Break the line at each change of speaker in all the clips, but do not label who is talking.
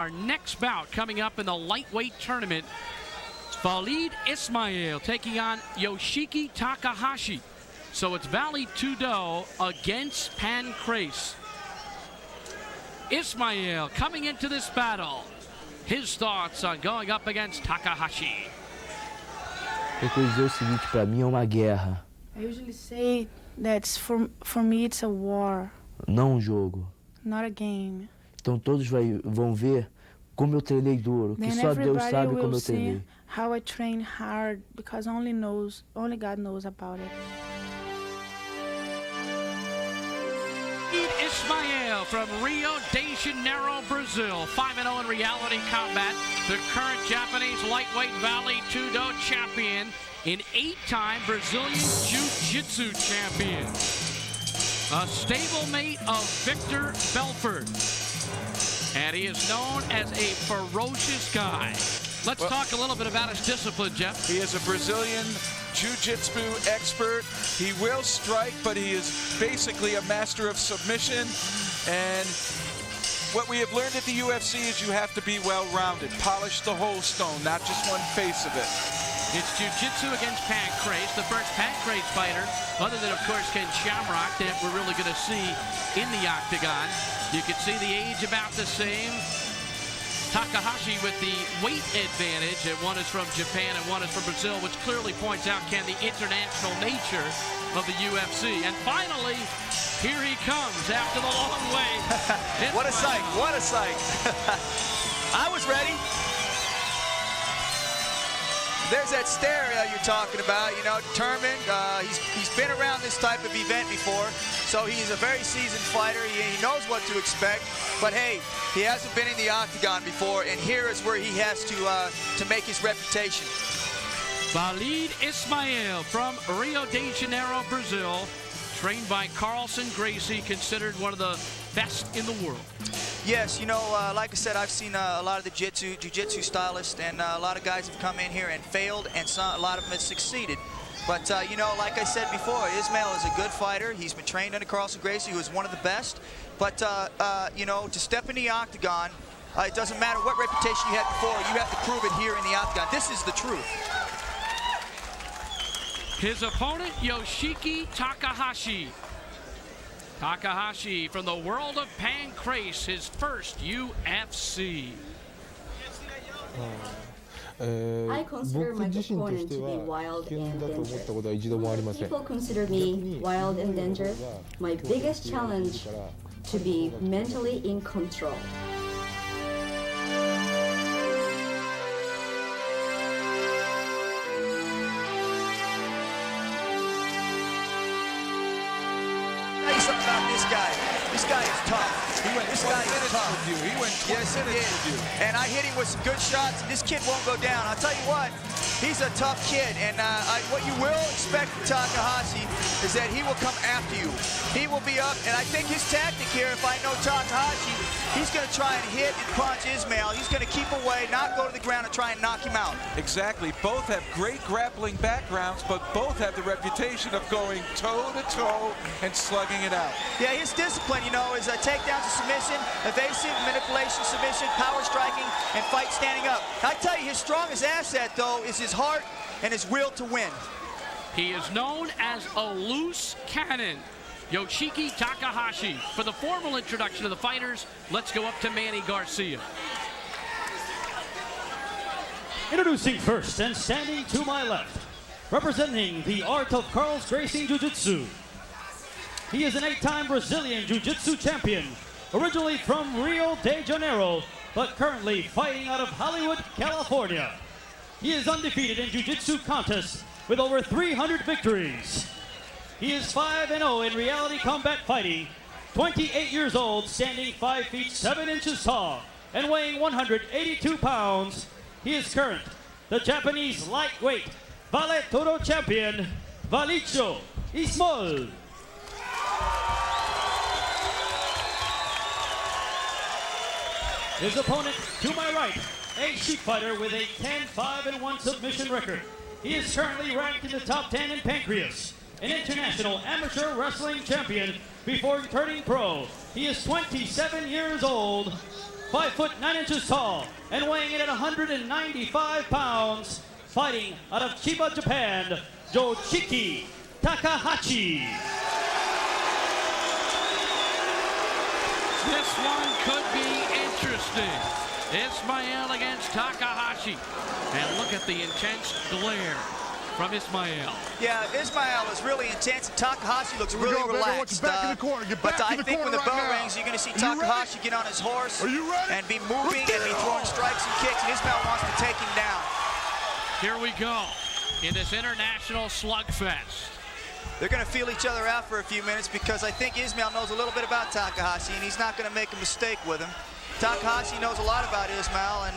Our next bout coming up in the lightweight tournament, Wallid Ismail taking on Yoshiki Takahashi. So it's Vale Tudo against Pancrase. Ismail coming into this battle. His thoughts on going up against Takahashi.
Eu quero dizer o seguinte, para mim é uma guerra.
I usually say that for me it's a war.
Não um jogo.
Not a game.
Então todos vão ver como eu treinei duro, que só Deus sabe como eu treinei.
How I train hard, because only God knows about it.
Ismail from Rio de Janeiro, Brazil, 5-0 in reality combat, the current Japanese lightweight Vale Tudo champion, an 8-time Brazilian Jiu-Jitsu champion, a stablemate of Victor Belfort, and he is known as a ferocious guy. Let's talk a little bit about his discipline, Jeff.
He is a Brazilian Jiu-Jitsu expert. He will strike, but he is basically a master of submission. And what we have learned at the UFC is you have to be well-rounded. Polish the whole stone, not just one face of it.
It's Jiu-Jitsu against Pancrase, the first Pancrase fighter, other than, of course, Ken Shamrock, that we're really going to see in the octagon. You can see the age about the same. Takahashi with the weight advantage, and one is from Japan and one is from Brazil, which clearly points out, Ken, the international nature of the UFC. And finally, here he comes after the long wait.
What a sight, what a sight. I was ready. There's that stare you're talking about, you know, determined. He's been around this type of event before, so he's a very seasoned fighter. He knows what to expect, but hey, he hasn't been in the octagon before, and here is where he has to make his reputation.
Wallid Ismail from Rio de Janeiro, Brazil, trained by Carlson Gracie, considered one of the best in the world.
Yes, you know, like I said, I've seen a lot of the jiu-jitsu stylists, and a lot of guys have come in here and failed, and a lot of them have succeeded. But, you know, like I said before, Ismail is a good fighter. He's been trained under Carlson Gracie, who is one of the best. But, you know, to step in the octagon, it doesn't matter what reputation you had before, you have to prove it here in the octagon. This is the truth.
His opponent, Yoshiki Takahashi. Takahashi from the world of Pancrase, his first UFC.
I consider my opponent to be wild and dangerous. People consider me wild and dangerous. My biggest challenge to be mentally in control.
This guy is tough.
This guy is tough. With you. He went 20 minutes with you.
And I hit him with some good shots. This kid won't go down. I'll tell you what, he's a tough kid. And what you will expect from Takahashi is that he will come after you. He will be up, and I think his tactic here, if I know Takahashi, he's going to try and hit and punch Ismail. He's going to keep away, not go to the ground and try and knock him out.
Exactly. Both have great grappling backgrounds, but both have the reputation of going toe-to-toe and slugging it out.
Yeah, his discipline, you know, is takedowns to submission, evasive, manipulation, submission, power striking, and fight standing up. I tell you, his strongest asset, though, is his heart and his will to win.
He is known as a loose cannon. Yoshiki Takahashi. For the formal introduction of the fighters, let's go up to Manny Garcia.
Introducing first and standing to my left, representing the art of Carlson Gracie Jiu-Jitsu. He is an 8-time Brazilian Jiu-Jitsu champion, originally from Rio de Janeiro, but currently fighting out of Hollywood, California. He is undefeated in Jiu-Jitsu contests with over 300 victories. He is 5-0 in reality combat fighting, 28 years old, standing 5 feet 7 inches tall, and weighing 182 pounds. He is current, the Japanese lightweight Vale Tudo champion, Wallid Ismail. His opponent, to my right, a shoot fighter with a 10-5-1 submission record. He is currently ranked in the top 10 in Pancrase, an international amateur wrestling champion before turning pro. He is 27 years old. 5 foot 9 inches tall, and weighing in at 195 pounds, fighting out of Chiba, Japan, Yoshiki Takahashi.
This one could be interesting. Ismail against Takahashi. And look at the intense glare from Ismail.
Yeah, Ismail is really intense, and Takahashi looks really relaxed. But I think when the bell rings, you're going to see Takahashi get on his horse and be moving and be throwing strikes and kicks, and Ismail wants to take him down.
Here we go in this international slugfest.
They're going to feel each other out for a few minutes because I think Ismail knows a little bit about Takahashi, and he's not going to make a mistake with him. Takahashi knows a lot about Ismail, and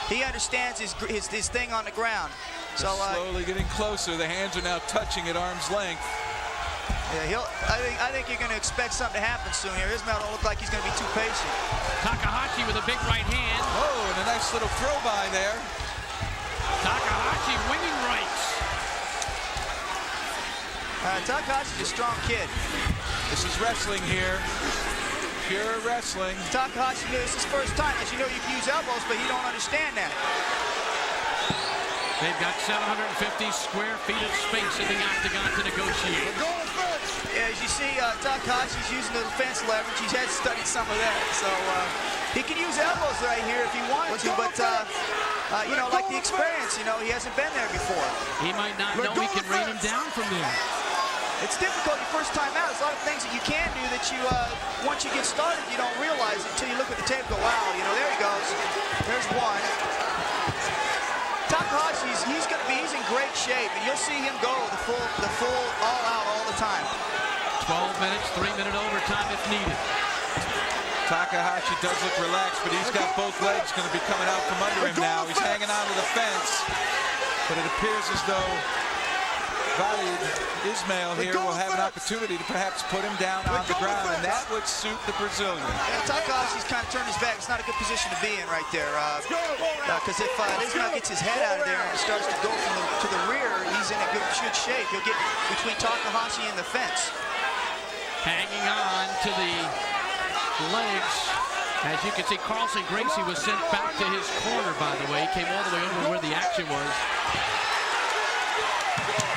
he understands his thing on the ground. So
slowly getting closer. The hands are now touching at arm's length.
Yeah, I think you're going to expect something to happen soon here. Ismail don't look like he's going to be too patient.
Takahashi with a big right hand.
Oh, and a nice little throw by there.
Takahashi winging rights.
Takahashi's a strong kid.
This is wrestling here. Pure wrestling.
Takahashi knew this is his first time. As you know, you can use elbows, but he don't understand that.
They've got 750 square feet of space in the octagon to negotiate.
Yeah, as you see, Takahashi's using the fence leverage. He has studied some of that, so he can use elbows right here if he wanted to, but you know, like the experience, you know, he hasn't been there before.
He might not know he can rain him down from there.
It's difficult your first time out. There's a lot of things that you can do that you, once you get started, you don't realize it until you look at the tape and go, wow, you know, there he goes. There's one. Takahashi's, he's in great shape, and you'll see him go the full all out all the time.
12 minutes, 3-minute overtime if needed.
Takahashi does look relaxed, but he's got both legs going to be coming out from under him now. He's hanging on to the fence, but it appears as though Wallid Ismail here will have an opportunity to perhaps put him down on the ground, and that would suit the Brazilian.
Yeah, Takahashi's kind of turned his back. It's not a good position to be in right there. Because if Ismail gets his head out of there and starts to go to the rear, he's in a good shape. He'll get between Takahashi and the fence.
Hanging on to the legs. As you can see, Carlson Gracie was sent back to his corner, by the way. He came all the way over where the action was.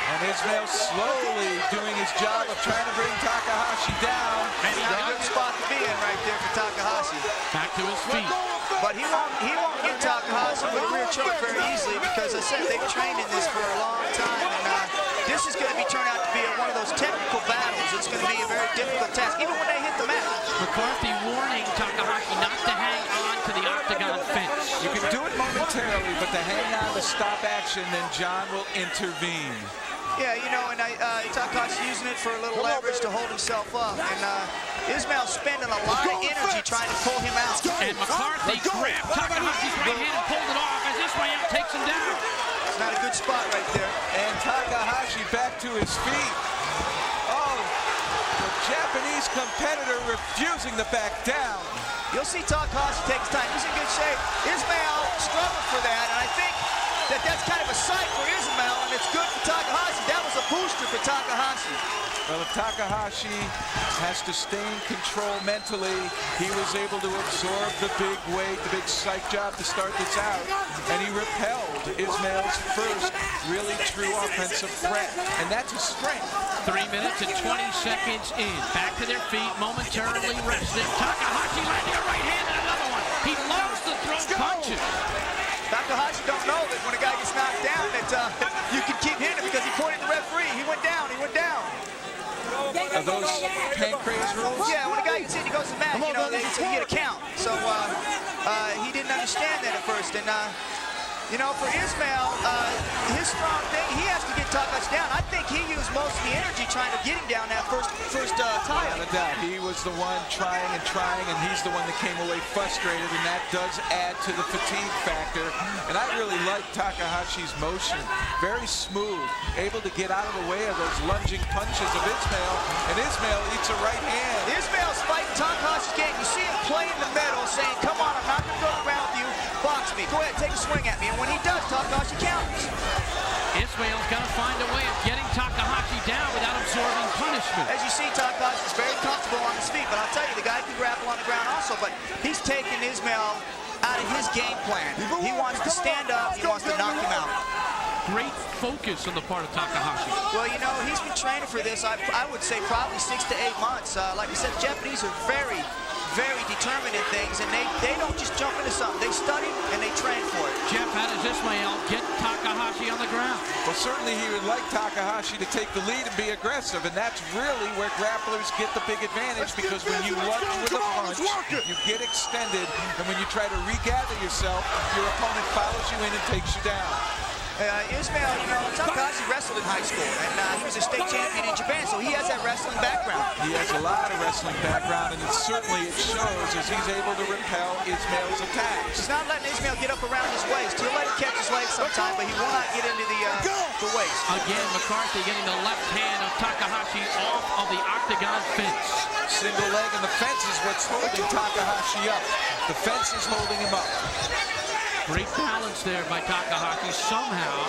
And Ismail slowly doing his job of trying to bring Takahashi down.
And he's a good spot to be in right there for Takahashi.
Back to his feet.
But he won't get Takahashi with a rear choke very easily because, as I said, they've trained in this for a long time. And this is going to turn out to be one of those technical battles. It's going to be a very difficult task, even when they hit the mat.
McCarthy warning Takahashi not to hang on to the octagon fence.
You can do it momentarily, but to hang on to stop action, then John will intervene.
Yeah, you know, and Takahashi's using it for a little leverage to hold himself up. And Ismail's spending a lot of energy trying to pull him out.
And McCarthy grabbed Takahashi's right hand and pulled it off as Ismail takes him down.
It's not a good spot right there.
And Takahashi back to his feet. Oh, the Japanese competitor refusing to back down.
You'll see Takahashi take his time. He's in good shape. Ismail struggled for that, and I think that's kind of a sight for Ismail, and it's good for Takahashi. That was a booster for Takahashi.
Well, if Takahashi has to stay in control mentally, he was able to absorb the big weight, the big psych job to start this out, and he repelled Ismail's first really true offensive threat, and that's a strength.
3 minutes and 20 seconds in. Back to their feet, momentarily resting. Takahashi landing a right hand and another one. He loves to throw punches.
Takahashi don't know that when a guy gets knocked down that you can keep hitting him because he pointed at the referee. He went down.
Are those pancreas rules?
Yeah, when a guy gets hit, he goes to the mat, you know, you get a count. So he didn't understand that at first. And, you know, for Ismail, his strong thing, he has to get Takahashi down. I think he used most of the energy trying to get him down that first tie.
Without a doubt, he was the one trying, and he's the one that came away frustrated, and that does add to the fatigue factor. And I really like Takahashi's motion. Very smooth, able to get out of the way of those lunging punches of Ismail, and Ismail eats a right hand.
Ismail's fighting Takahashi's game. You see him play in the middle, saying, come on, I'm not going to go around with you. Box me. Go ahead, take a swing at me. And when he does, Takahashi counters.
Ismail's got to find a way of getting Takahashi down without absorbing punishment.
As you see, Takahashi's very comfortable on his feet, but I'll tell you, the guy can grapple on the ground also, but he's taking Ismail out of his game plan. He wants to stand up, he wants to knock him out.
Great focus on the part of Takahashi.
Well, you know, he's been training for this, I would say probably 6 to 8 months. Like I said, the Japanese are very determined in things, and they don't just jump into something. They study and they train for it.
Jeff, how does Ismail get Takahashi on the ground?
Well, certainly he would like Takahashi to take the lead and be aggressive, and that's really where grapplers get the big advantage, because when you lunge with a punch, you get extended, and when you try to regather yourself, your opponent follows you in and takes you down.
Ismail, you know, Takahashi wrestled in high school, and he was a state champion in Japan, so he has that wrestling background.
He has a lot of wrestling background, and it shows as he's able to repel Ismail's attacks.
He's not letting Ismail get up around his waist. He'll let him catch his legs sometime, but he will not get into the waist.
Again, McCarthy getting the left hand of Takahashi off of the octagon fence.
Single leg, and the fence is what's holding Takahashi up. The fence is holding him up.
Great balance there by Takahashi. Somehow,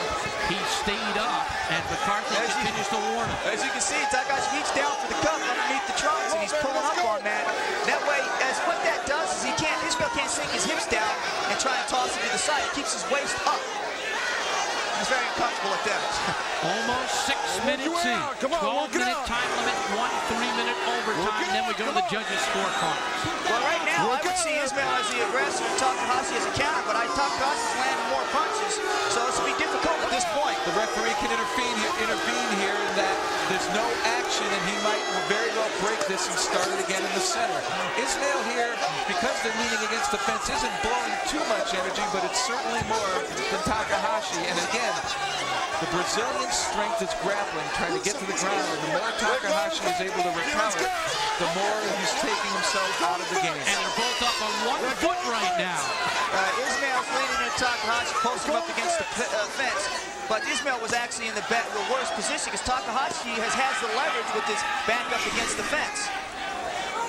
he stayed up, and McCarthy continues to warn him.
As you can see, Takahashi reached down for the cup underneath the trunks, and he's pulling up on that. That way, as what that does is Ismail can't sink his hips down and try and toss it to the side. It keeps his waist up. He's very uncomfortable at that.
Almost 6 minutes in. 12-minute time limit, 1 3-minute overtime, then we go to the judges' scorecard.
Well, right now, I would see Ismail as the aggressor and Takahashi as a counter, but Takahashi's landing more punches, so this will be difficult at this point.
The referee can intervene here in that there's no action, and he might very well break this and start it again in the center. Ismail here, because they're leaning against the fence, isn't blowing too much energy, but it's certainly more than Takahashi. And again, the Brazilian strength is grappling, trying to get to the ground, and the more Takahashi is able to repel it, the more he's taking himself out of the game.
And they're both up on 1 foot right now.
Ismail's leaning into Takahashi, posting up against the fence, but Ismail was actually in the worst position because Takahashi has the leverage with his back up against the fence.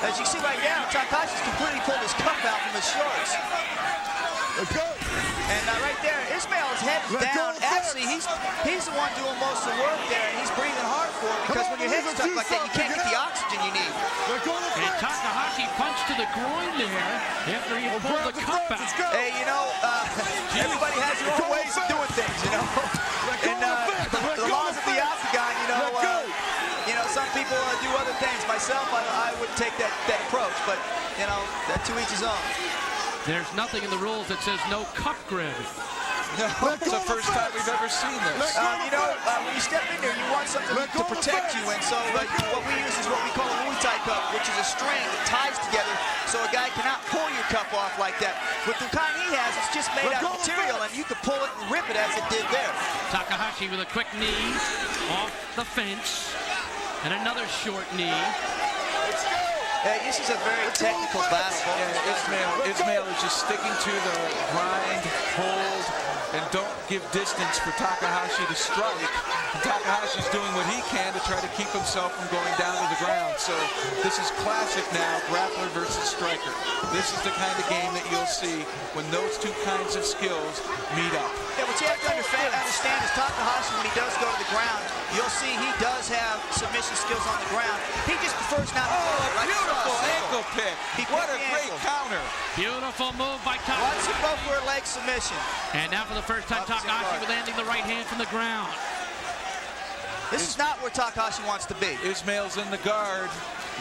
As you see right now, Takahashi's completely pulled his cuff out from his shorts. And right there, Ismail's head is down. Actually, he's the one doing most of the work there, and he's breathing hard for it, because when your head's stuck like that, you can't get the oxygen you need.
And Takahashi punched to the groin there after he pulled the cup out.
Hey, you know, everybody has their own ways of doing things, you know. And the laws of the octagon, you know, some people do other things. Myself, I wouldn't take that approach, but, you know, to each his own.
There's nothing in the rules that says no cup grabbing.
No, it's the first time we've ever seen this.
You know, when you step in there, you want something to protect you, and so what we use is what we call a Muay Thai cup, which is a string that ties together so a guy cannot pull your cup off like that. With the kind he has, it's just made out of material, and you can pull it and rip it as it did there.
Takahashi with a quick knee off the fence, and another short knee.
This is a very technical battle.
Yeah, Ismail is just sticking to the grind, hold, and don't give distance for Takahashi to strike. And Takahashi's doing what he can to try to keep himself from going down to the ground. So this is classic now, grappler versus striker. This is the kind of game that you'll see when those two kinds of skills meet up.
Yeah, what you have to understand is Takahashi, when he does go to the ground, you'll see he does have submission skills on the ground. He just prefers not to do it.
Beautiful ankle pick. What a great counter.
Beautiful move by Takahashi.
Watch him go for a leg submission.
And now for the first time, Takahashi landing the right hand from the ground.
This is not where Takahashi wants to be.
Ismail's in the guard.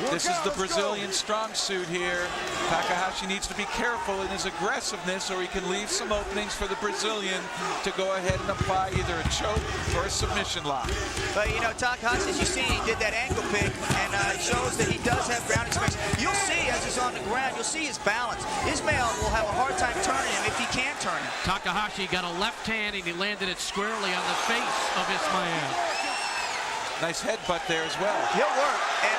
This is the Brazilian strong suit here. Takahashi needs to be careful in his aggressiveness, or he can leave some openings for the Brazilian to go ahead and apply either a choke or a submission lock.
But you know, Takahashi, as you see, he did that ankle pick, and it shows that he does have ground experience. You'll see as he's on the ground, you'll see his balance. Ismail will have a hard time turning him if he can turn him.
Takahashi got a left hand, and he landed it squarely on the face of Ismail.
Nice headbutt there as well.
He'll work, and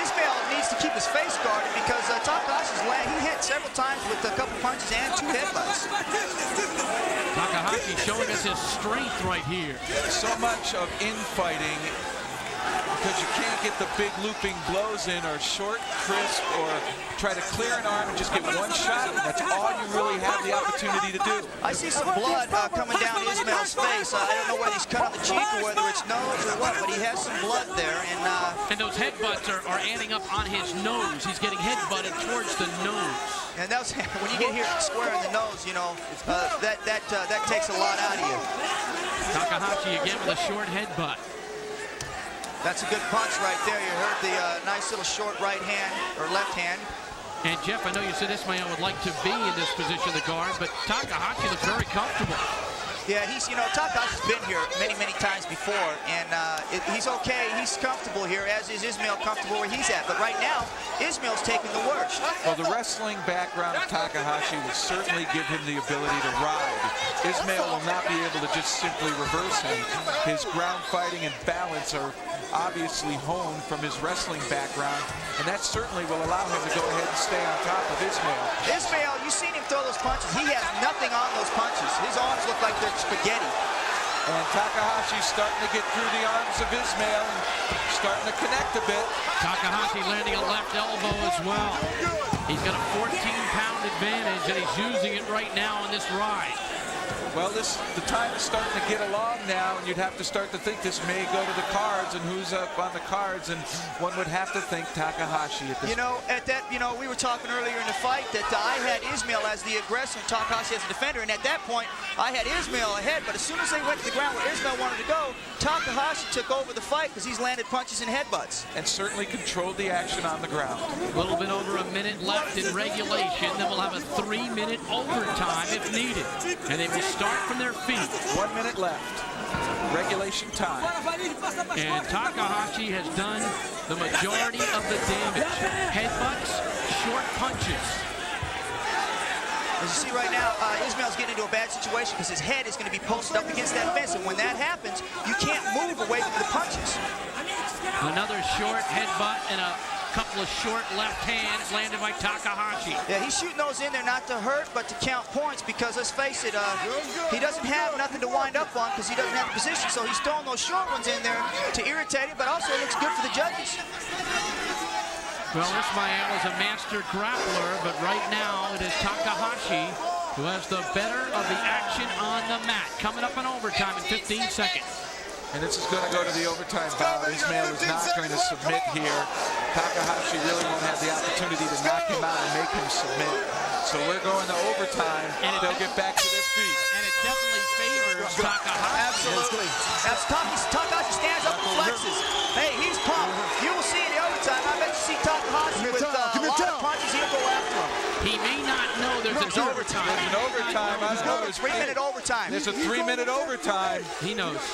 Ismail needs to keep his face guarded because Takahashi's he hit several times with a couple punches and 2 headbutts.
Takahashi showing us his strength right here.
So much of infighting because you can't get the big looping blows in, or short, crisp, or try to clear an arm and just get one shot. And that's all you really have the opportunity to do.
I see some blood coming down Ismail's face. I don't know whether he's cut on the cheek or whether it's nose or what, but he has some blood there.
And those headbutts are adding up on his nose. He's getting headbutted towards the nose.
And that's when you get here square in the nose, you know, that takes a lot out of you.
Takahashi again with a short headbutt.
That's a good punch right there. You heard the nice little short right hand or left hand.
And Jeff, I know you said Ismail would like to be in this position of the guard, but Takahashi looks very comfortable.
Yeah, Takahashi's been here many, many times before, and he's okay. He's comfortable here, as is Ismail comfortable where he's at. But right now, Ismail's taking the worst.
Well, the wrestling background of Takahashi will certainly give him the ability to ride. Ismail will not be able to just simply reverse him. His ground fighting and balance are obviously honed from his wrestling background, and that certainly will allow him to go ahead and stay on top of Ismail.
Ismail, you've seen him throw those punches. He has nothing on those punches. His arms look like they're spaghetti.
And Takahashi's starting to get through the arms of Ismail and starting to connect a bit.
Takahashi landing a left elbow as well. He's got a 14-pound advantage, and he's using it right now on this ride.
Well, the time is starting to get along now, and you'd have to start to think this may go to the cards, and who's up on the cards, and one would have to think Takahashi at this point.
We were talking earlier in the fight that I had Ismail as the aggressor and Takahashi as the defender, and at that point, I had Ismail ahead, but as soon as they went to the ground where Ismail wanted to go, Takahashi took over the fight because he's landed punches and headbutts.
And certainly controlled the action on the ground.
A little bit over a minute left in regulation. Then we'll have a 3-minute overtime if needed. And they will start from their feet.
1 minute left. Regulation time.
And Takahashi has done the majority of the damage. Headbutts, short punches.
As you see right now, Ismail's getting into a bad situation because his head is going to be posted up against that fence, and when that happens, you can't move away from the punches.
Another short headbutt and a couple of short left hands landed by Takahashi.
Yeah, he's shooting those in there not to hurt, but to count points because, let's face it, he doesn't have nothing to wind up on because he doesn't have the position, so he's throwing those short ones in there to irritate him, but also it looks good for the judges.
Well, Ismail is a master grappler, but right now it is Takahashi who has the better of the action on the mat. Coming up in overtime in 15 seconds.
And this is going to go to the overtime bout. Ismail is not going to submit here. Takahashi really won't have the opportunity to knock him out and make him submit. So we're going to overtime, and they'll get back to their feet.
And it definitely favors Takahashi.
Absolutely. As Takahashi stands up and flexes. Hey, he's pumped. You will see in the overtime. I bet you see Takahashi with a lot of punches. He'll go after him.
He may not know there's an overtime.
There's an overtime. I don't know.
There's a 3-minute overtime.
There's a 3-minute overtime.
He knows.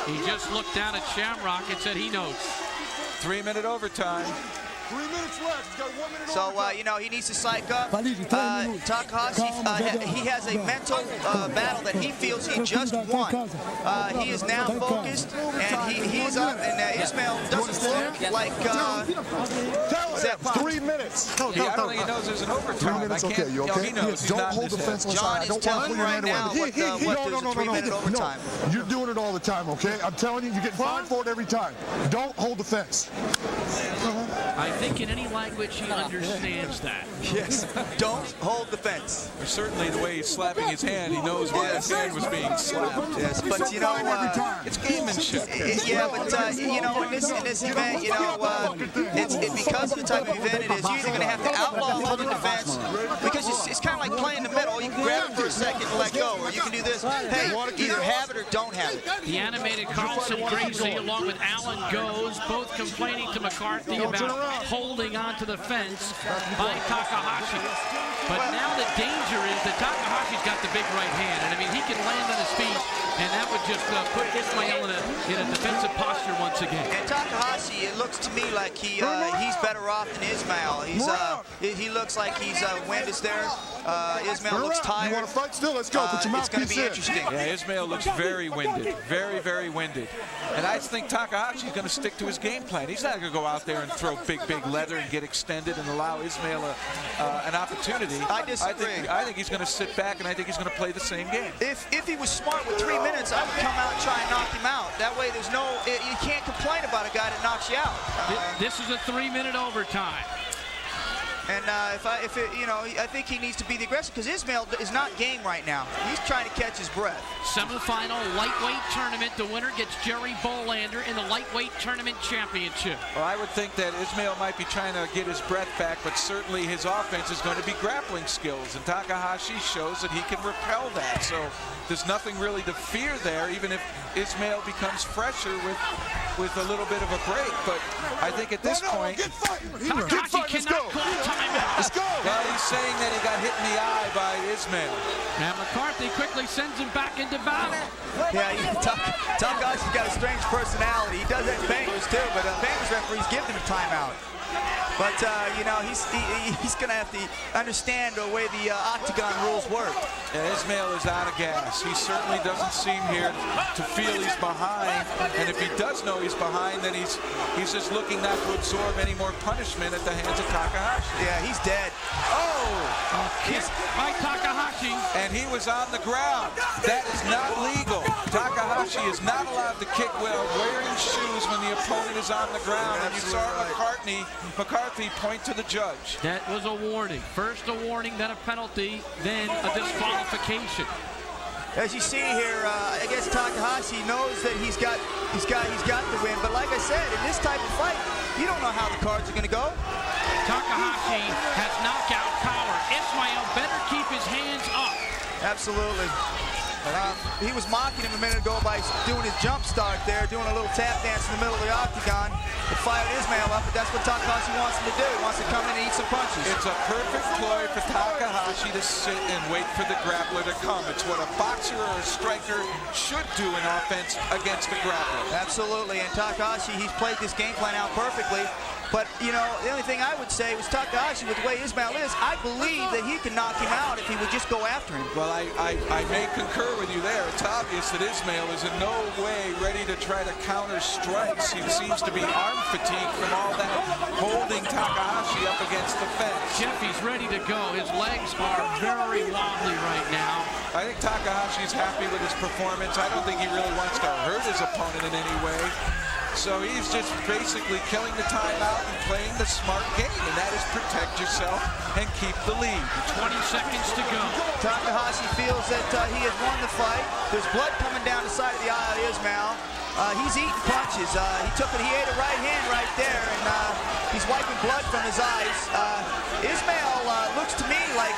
He just looked down at Shamrock and said he knows.
3-minute overtime.
3 minutes left. He's got 1 minute
So, he needs to psych up. Takahashi, he has a mental battle that he feels he just won. He is now focused, and he's up, and Ismail doesn't look like...
Tell 3 minutes.
I don't think he knows there's an overtime.
3 minutes, okay, you okay?
He knows.
Don't hold the fence on
John
side.
is
Don't
telling him right now what there's a 3-minute overtime.
No, you're doing it all the time, okay? I'm telling you, you get fined for it every time. Don't hold the fence.
I think in any language he understands that.
Yes, don't hold the fence.
Certainly the way he's slapping his hand, he knows why his hand was being slapped.
Yes, but
it's gamemanship.
Yeah, but in this event, it's because of the type of event it is. You're either going to have to outlaw holding the fence because it's kind of like playing the middle. You can grab it for a second and let go, or you can do this. Hey, either have it or don't have it.
The animated Carlson Gracie along with Alan Goes, both complaining to McCarthy about holding onto the fence by Takahashi. But now the danger is that Takahashi's got the big right hand, and I mean, he can land on his feet, and that would just put Ismail in a defensive posture once again.
And Takahashi, it looks to me like he's better off than Ismail. He looks like wind is there. Ismail looks tired.
You want to fight still? Let's go. Put your
it's going to be
in.
interesting.
Yeah, Ismail looks very winded, very, very winded. And I think Takahashi's going to stick to his game plan. He's not going to go out there and throw big leather and get extended and allow Ismail an opportunity.
I disagree.
I think he's going to sit back, and I think he's going to play the same game.
If he was smart with 3 minutes, I would come out and try and knock him out. That way there's no, you can't complain about a guy that knocks you out.
This is a 3-minute overtime.
And I think he needs to be the aggressor because Ismail is not game right now. He's trying to catch his breath.
Semifinal lightweight tournament. The winner gets Jerry Bolander in the lightweight tournament championship.
Well, I would think that Ismail might be trying to get his breath back, but certainly his offense is going to be grappling skills, and Takahashi shows that he can repel that. So there's nothing really to fear there, even if Ismail becomes fresher with a little bit of a break. But I think at this point,
Takahashi cannot call timeout.
Let's go. Well, he's saying that he got hit in the eye by Ismail.
And McCarthy quickly sends him back into battle.
Yeah, Takahashi's got a strange personality. He does that in Bangers too, but Bangers referees give him a timeout. But he's going to have to understand the way the octagon rules work.
And Ismail is out of gas. He certainly doesn't seem here to feel he's behind. And if he does know he's behind, then he's just looking not to absorb any more punishment at the hands of Takahashi.
Yeah, he's dead.
Oh!
Kick by Takahashi.
And he was on the ground. That is not legal. Takahashi is not allowed to kick while wearing shoes when the opponent is on the ground. And you saw McCarthy point to the judge.
That was a warning. First a warning, then a penalty, then a disqualification.
As you see here, I guess Takahashi knows that he's got the win. But like I said, in this type of fight, you don't know how the cards are going to go.
Takahashi has knockout power. Ismail better keep his hands up.
Absolutely. He was mocking him a minute ago by doing his jump start there, doing a little tap dance in the middle of the octagon. It fired Ismail up, but that's what Takahashi wants him to do. He wants to come in and eat some punches.
It's a perfect ploy for Takahashi to sit and wait for the grappler to come. It's what a boxer or a striker should do in offense against the grappler.
Absolutely, and Takahashi, he's played this game plan out perfectly. But, you know, the only thing I would say was Takahashi, with the way Ismail is, I believe that he could knock him out if he would just go after him.
Well, I may concur with you there. It's obvious that Ismail is in no way ready to try to counter strikes. He seems to be arm fatigued from all that holding Takahashi up against the fence.
Jeff, he's ready to go. His legs are very wobbly right now.
I think Takahashi's happy with his performance. I don't think he really wants to hurt his opponent in any way. So he's just basically killing the timeout and playing the smart game, and that is protect yourself and keep the lead.
20 seconds to go.
Takahashi feels that he has won the fight. There's blood coming down the side of the eye of Ismail. He's eating punches. He ate a right hand right there, and he's wiping blood from his eyes. Ismail looks to me like,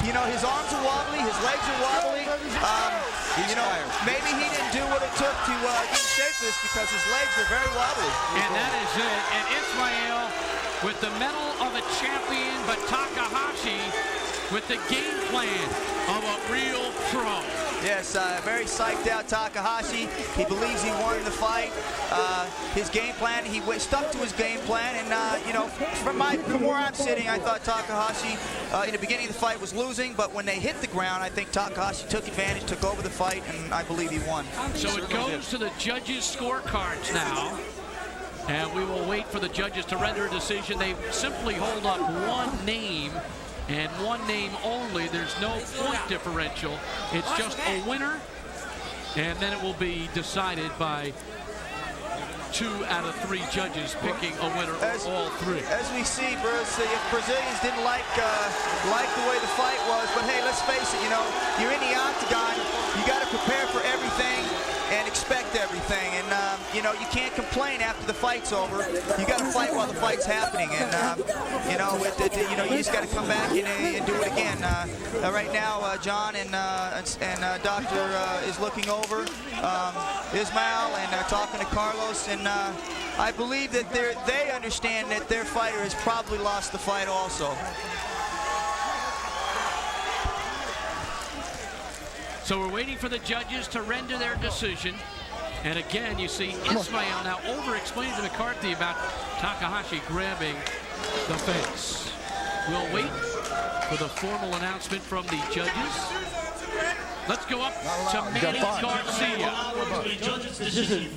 his arms are wobbly, his legs are wobbly. Maybe he didn't do what it took to get in shape for this because his legs are very wobbly.
And that is it. And Ismail with the medal of a champion, but Takahashi with the game plan of a real pro.
Yes, very psyched out Takahashi. He believes he won the fight. His game plan, he stuck to his game plan. And, from where I'm sitting, I thought Takahashi in the beginning of the fight was losing. But when they hit the ground, I think Takahashi took advantage, took over the fight, and I believe he won.
So it goes to the judges' scorecards now. And we will wait for the judges to render a decision. They simply hold up one name. And one name only. There's no point differential. It's just a winner, and then it will be decided by 2 out of 3 judges picking a winner of all 3.
As we see, Bruce, the Brazilians didn't like the way the fight was, but hey, let's face it, you're in the octagon, you got to prepare for everything and expect everything, and you can't complain after the fight's over. You got to fight while the fight's happening, and you just got to come back and do it again. Right now, John and Doctor is looking over Ismail and talking to Carlos, and I believe that they understand that their fighter has probably lost the fight also.
So we're waiting for the judges to render their decision. And again, you see Ismail now over-explaining to McCarthy about Takahashi grabbing the fence. We'll wait for the formal announcement from the judges. Let's go up to Manny Garcia.
Judges' decision.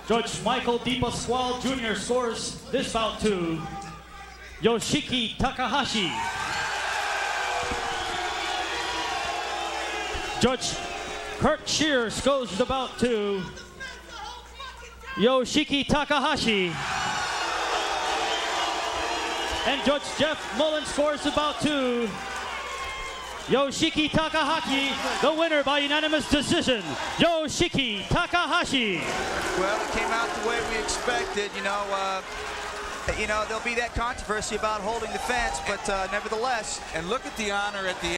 Judge Michael D. Pasquale Jr. scores this bout to Yoshiki Takahashi. Judge Kurt Shears goes to the bout to Yoshiki Takahashi. And Judge Jeff Mullen scores the bout to Yoshiki Takahashi, the winner by unanimous decision, Yoshiki Takahashi.
Well, it came out the way we expected. You know, there'll be that controversy about holding the fence, but nevertheless.
And look at the honor at the